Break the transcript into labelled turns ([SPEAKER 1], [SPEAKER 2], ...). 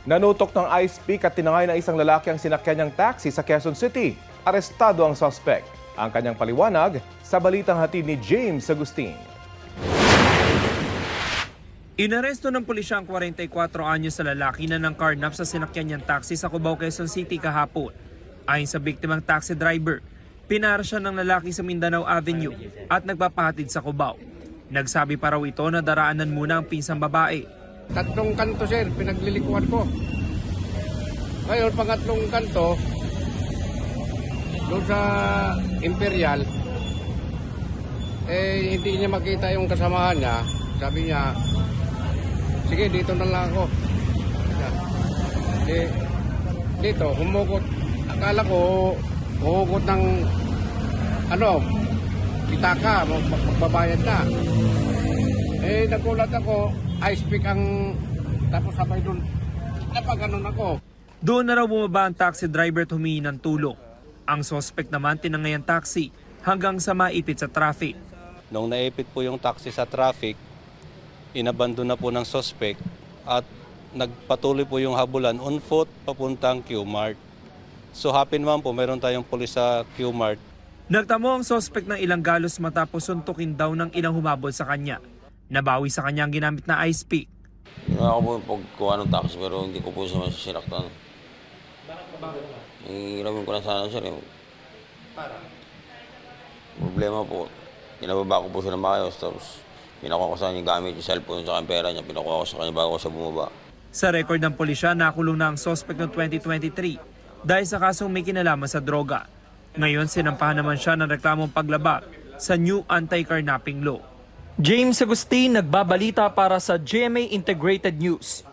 [SPEAKER 1] Nanutok ng ice pick at tinangay ng isang lalaki ang sinakyan niyang taxi sa Quezon City. Arestado ang suspect. Ang kanyang paliwanag sa balitang hatid ni James Agustin.
[SPEAKER 2] Inaresto ng pulisya ang 44 anyos sa lalaki na ng carnap sa sinakyan niyang taxi sa Cubao, Quezon City kahapon. Ayon sa biktimang taxi driver, pinara siya ng lalaki sa Mindanao Avenue at nagpapahatid sa Cubao. Nagsabi pa raw ito na daraanan muna ang pinsang babae.
[SPEAKER 3] Tatlong kanto, sir, pinaglilikuan ko. Ngayon, pangatlong kanto, doon sa Imperial, hindi niya makita yung kasamahan niya. Sabi niya, sige, dito na lang ako. Dito, humugot. Akala ko, huhugot ng, pitaka, magbabayad na. Nagulat ako, ice pick ang, tapos sabay doon, napaganon ako.
[SPEAKER 2] Doon na raw bumaba ang taxi driver at humingi ng tulong. Ang suspect naman tinangay ang taxi hanggang sa maipit sa traffic.
[SPEAKER 4] Nung naipit po yung taxi sa traffic, inabandon na po ng suspect at nagpatuloy po yung habulan on foot papuntang Q-Mart. So happy naman po, meron tayong pulis sa Q-Mart.
[SPEAKER 2] Nagtamo ang suspect ng ilang galos matapos suntukin daw ng ilang humabol sa kanya. Nabawi sa kanya ang ginamit na ice pick.
[SPEAKER 5] Ako po yung pagkuha ng taxi pero hindi ko po siya masisinaktan.
[SPEAKER 2] Bakit?
[SPEAKER 5] Hiramin ko lang sana sir. Problema po, pinababa ko po siya ng maayos tapos pinakuha ko sa kanya gamit yung cellphone sa pera niya, pinakuha ko sa kanya bago siya bumaba.
[SPEAKER 2] Sa record ng pulisya, nakulong na ang suspect noong 2023 dahil sa kasong may kinalaman sa droga. Ngayon, sinampahan naman siya ng reklamong paglabag sa new anti-carnapping law.
[SPEAKER 6] James Agustin, nagbabalita para sa GMA Integrated News.